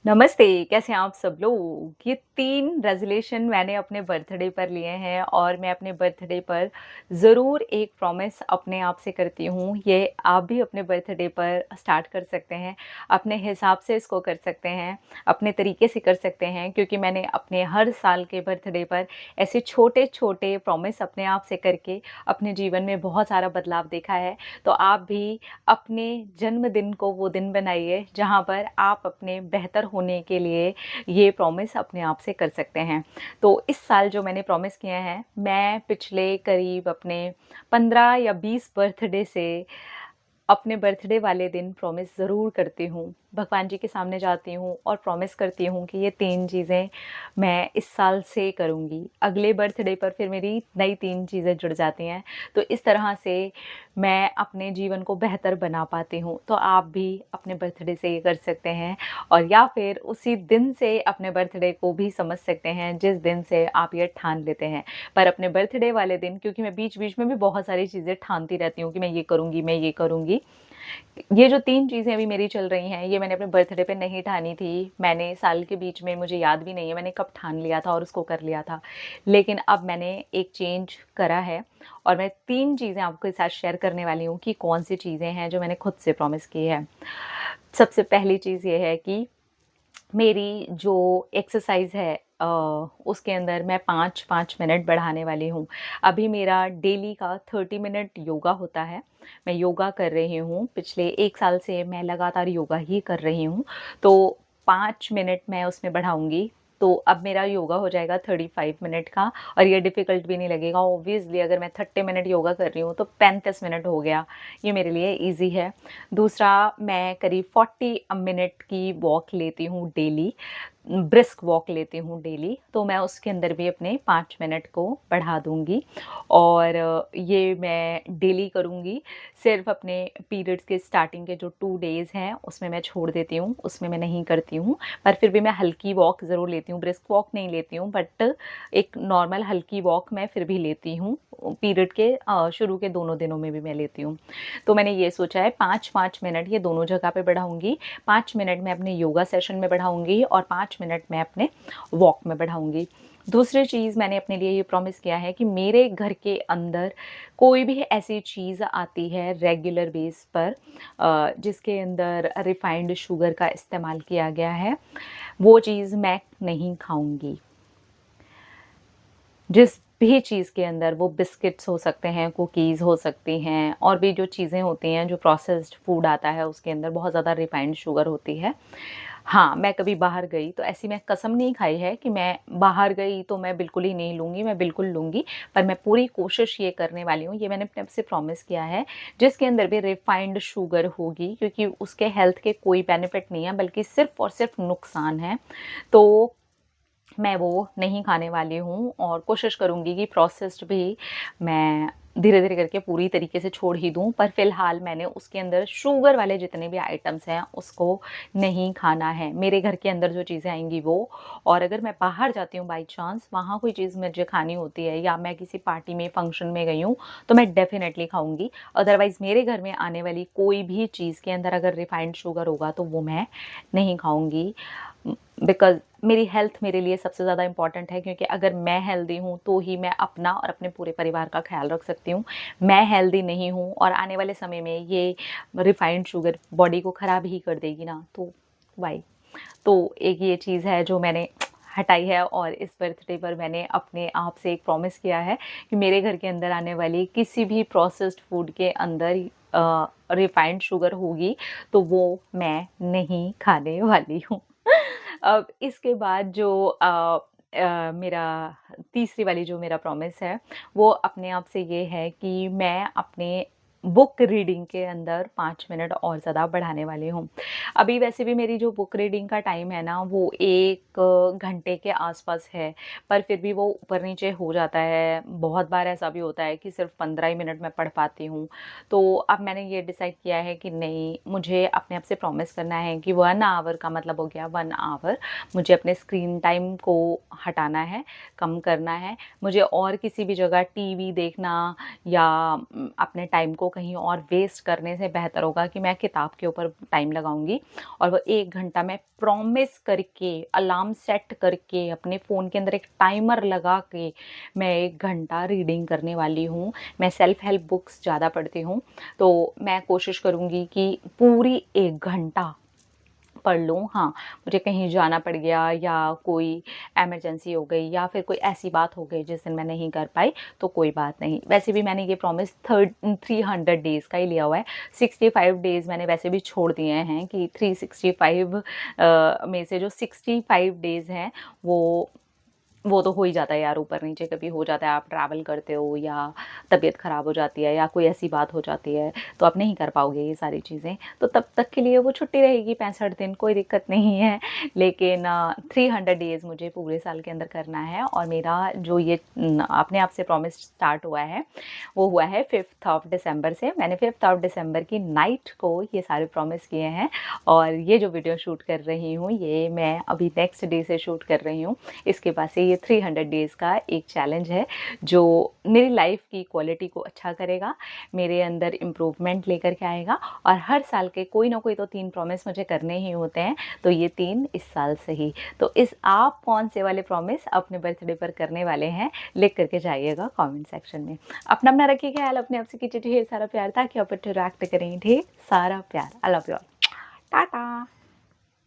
नमस्ते, कैसे हैं आप सब लोग? ये 3 रेज़ोल्यूशन मैंने अपने बर्थडे पर लिए हैं और मैं अपने बर्थडे पर ज़रूर एक प्रॉमिस अपने आप से करती हूँ। ये आप भी अपने बर्थडे पर स्टार्ट कर सकते हैं, अपने हिसाब से इसको कर सकते हैं, अपने तरीके से कर सकते हैं क्योंकि मैंने अपने हर साल के बर्थडे पर ऐसे छोटे-छोटे प्रॉमिस अपने आप से करके अपने जीवन में बहुत सारा बदलाव देखा है। तो आप भी अपने जन्मदिन को वो दिन बनाइए जहाँ पर आप अपने बेहतर होने के लिए ये प्रॉमिस अपने आप से कर सकते हैं। तो इस साल जो मैंने प्रॉमिस किए हैं, मैं पिछले करीब अपने 15 या 20 बर्थडे से अपने बर्थडे वाले दिन प्रॉमिस ज़रूर करती हूँ। भगवान जी के सामने जाती हूँ और प्रॉमिस करती हूँ कि ये 3 चीज़ें मैं इस साल से करूँगी। अगले बर्थडे पर फिर मेरी नई 3 चीज़ें जुड़ जाती हैं। तो इस तरह से मैं अपने जीवन को बेहतर बना पाती हूँ। तो आप भी अपने बर्थडे से ये कर सकते हैं और या फिर उसी दिन से अपने बर्थडे को भी समझ सकते हैं जिस दिन से आप ये ठान लेते हैं। पर अपने बर्थडे वाले दिन क्योंकि मैं बीच-बीच में भी बहुत सारी चीज़ें ठानती रहती हूँ कि मैं ये करूँगी, मैं ये करूँगी। ये जो 3 चीज़ें अभी मेरी चल रही हैं, ये मैंने अपने बर्थडे पे नहीं ठानी थी। मैंने साल के बीच में मुझे याद भी नहीं है मैंने कब ठान लिया था और उसको कर लिया था। लेकिन अब मैंने एक चेंज करा है और मैं 3 चीज़ें आपके साथ शेयर करने वाली हूँ कि कौन-सी चीज़ें हैं जो मैंने खुद से प्रॉमिस की है। सबसे पहली चीज़ ये है कि मेरी जो एक्सरसाइज़ है उसके अंदर मैं 5-5 मिनट बढ़ाने वाली हूँ। अभी मेरा डेली का 30 मिनट योगा होता है। मैं योगा कर रही हूँ, पिछले 1 साल से मैं लगातार योगा ही कर रही हूँ। तो 5 मिनट मैं उसमें बढ़ाऊँगी, तो अब मेरा योगा हो जाएगा 35 मिनट का और ये डिफ़िकल्ट भी नहीं लगेगा। ऑब्वियसली अगर मैं 30 मिनट योगा कर रही हूँ, तो 35 मिनट हो गया, ये मेरे लिए ईज़ी है। दूसरा मैं करीब 40 मिनट की वॉक लेती हूँ डेली, ब्रिस्क वॉक लेती हूँ डेली, तो मैं उसके अंदर भी अपने 5 मिनट को बढ़ा दूँगी और ये मैं डेली करूँगी। सिर्फ़ अपने पीरियड्स के स्टार्टिंग के जो 2 डेज़ हैं, उसमें मैं छोड़ देती हूँ, उसमें मैं नहीं करती हूँ। पर फिर भी मैं हल्की वॉक ज़रूर लेती हूँ, ब्रिस्क वॉक नहीं लेती हूँ बट एक नॉर्मल हल्की वॉक मैं फिर भी लेती हूँ। पीरियड के शुरू के दोनों दिनों में भी मैं लेती हूँ। तो मैंने ये सोचा है 5-5 मिनट ये दोनों जगह पे बढ़ाऊँगी। 5 मिनट मैं अपने योगा सेशन में बढ़ाऊँगी और 5 मिनट मैं अपने वॉक में बढ़ाऊँगी। दूसरी चीज़ मैंने अपने लिए ये प्रॉमिस किया है कि मेरे घर के अंदर कोई भी ऐसी चीज़ आती है रेगुलर बेस पर जिसके अंदर रिफाइंड शुगर का इस्तेमाल किया गया है, वो चीज़ मैं नहीं खाऊँगी। जिस भी चीज़ के अंदर वो बिस्किट्स हो सकते हैं, कुकीज़ हो सकती हैं और भी जो चीज़ें होती हैं, जो प्रोसेस्ड फूड आता है उसके अंदर बहुत ज़्यादा रिफाइंड शुगर होती है। हाँ, मैं कभी बाहर गई तो ऐसी मैं कसम नहीं खाई है कि मैं बाहर गई तो मैं बिल्कुल ही नहीं लूँगी, मैं बिल्कुल लूँगी। पर मैं पूरी कोशिश ये करने वाली हूँ, ये मैंने अपने आप से प्रॉमिस किया है, जिसके अंदर भी रिफाइंड शुगर होगी क्योंकि उसके हेल्थ के कोई बेनिफिट नहीं है बल्कि सिर्फ़ और सिर्फ़ नुकसान है। तो मैं वो नहीं खाने वाली हूँ और कोशिश करूँगी कि प्रोसेस्ड भी मैं धीरे-धीरे करके पूरी तरीके से छोड़ ही दूँ। पर फ़िलहाल मैंने उसके अंदर शुगर वाले जितने भी आइटम्स हैं, उसको नहीं खाना है। मेरे घर के अंदर जो चीज़ें आएँगी वो और अगर मैं बाहर जाती हूँ बाई चांस, वहाँ कोई चीज़ मुझे खानी होती है या मैं किसी पार्टी में, फंक्शन में गई हूँ, तो मैं डेफ़िनेटली खाऊँगी। अदरवाइज़ मेरे घर में आने वाली कोई भी चीज़ के अंदर अगर रिफाइंड शुगर होगा, तो वो मैं नहीं खाऊँगी। बिकॉज़ मेरी हेल्थ मेरे लिए सबसे ज़्यादा इम्पॉर्टेंट है क्योंकि अगर मैं हेल्दी हूँ तो ही मैं अपना और अपने पूरे परिवार का ख़्याल रख सकती हूँ। मैं हेल्दी नहीं हूँ और आने वाले समय में ये रिफाइंड शुगर बॉडी को ख़राब ही कर देगी ना, तो व्हाई? तो एक ये चीज़ है जो मैंने हटाई है और इस बर्थडे पर मैंने अपने आप से एक प्रॉमिस किया है कि मेरे घर के अंदर आने वाली किसी भी प्रोसेस्ड फूड के अंदर रिफाइंड शुगर होगी तो वो मैं नहीं खाने वाली हूँ। अब इसके बाद जो मेरा तीसरी वाली जो मेरा प्रॉमिस है, वो अपने आप से ये है कि मैं अपने बुक रीडिंग के अंदर 5 मिनट और ज़्यादा बढ़ाने वाली हूँ। अभी वैसे भी मेरी जो बुक रीडिंग का टाइम है ना, वो 1 घंटे के आस-पास है, पर फिर भी वो ऊपर-नीचे हो जाता है। बहुत बार ऐसा भी होता है कि सिर्फ़ 15 ही मिनट मैं पढ़ पाती हूँ। तो अब मैंने ये डिसाइड किया है कि नहीं, मुझे अपने आप से प्रॉमिस करना है कि 1 आवर का मतलब हो गया 1 आवर मुझे अपने स्क्रीन टाइम को हटाना है, कम करना है। मुझे और किसी भी जगह टीवी देखना या अपने टाइम को कहीं और वेस्ट करने से बेहतर होगा कि मैं किताब के ऊपर टाइम लगाऊँगी और वो 1 घंटा मैं प्रॉमिस करके, अलार्म सेट करके, अपने फ़ोन के अंदर एक टाइमर लगा के मैं 1 घंटा रीडिंग करने वाली हूँ। मैं सेल्फ हेल्प बुक्स ज़्यादा पढ़ती हूँ, तो मैं कोशिश करूँगी कि पूरी 1 घंटा पढ़ लूँ। हाँ, मुझे कहीं जाना पड़ गया या कोई इमरजेंसी हो गई या फिर कोई ऐसी बात हो गई जिस दिन मैं नहीं कर पाई, तो कोई बात नहीं। वैसे भी मैंने ये प्रॉमिस 300 डेज़ का ही लिया हुआ है। 65 डेज़ मैंने वैसे भी छोड़ दिए हैं कि 365 में से जो 65 डेज़ हैं वो तो हो ही जाता है यार, ऊपर-नीचे कभी हो जाता है, आप ट्रैवल करते हो या तबीयत ख़राब हो जाती है या कोई ऐसी बात हो जाती है, तो आप नहीं कर पाओगे ये सारी चीज़ें। तो तब तक के लिए वो छुट्टी रहेगी 65 दिन, कोई दिक्कत नहीं है। लेकिन 300 डेज़ मुझे पूरे साल के अंदर करना है और मेरा जो ये अपने आप से प्रॉमिस स्टार्ट हुआ है, वो हुआ है 5th ऑफ दिसंबर से। मैंने 5th ऑफ दिसंबर की नाइट को ये सारे प्रॉमिस किए हैं और ये जो वीडियो शूट कर रही हूँ, ये मैं अभी नेक्स्ट डे से शूट कर रही हूँ। इसके बाद से ये 300 डेज़ का एक चैलेंज है जो मेरी लाइफ की क्वालिटी को अच्छा करेगा, मेरे अंदर इम्प्रूवमेंट लेकर के आएगा और हर साल के कोई ना कोई तो 3 प्रॉमिस मुझे करने ही होते हैं, तो ये 3 इस साल से ही। तो आप कौन से वाले प्रॉमिस अपने बर्थडे पर करने वाले हैं, लिख करके जाइएगा कमेंट सेक्शन में। अपना रखिए ख्याल, अपने आप से कीजिए ढेर सारा प्यार ताकि आप इंटरैक्ट करें ढेर सारा प्यार। I love you all. Tata.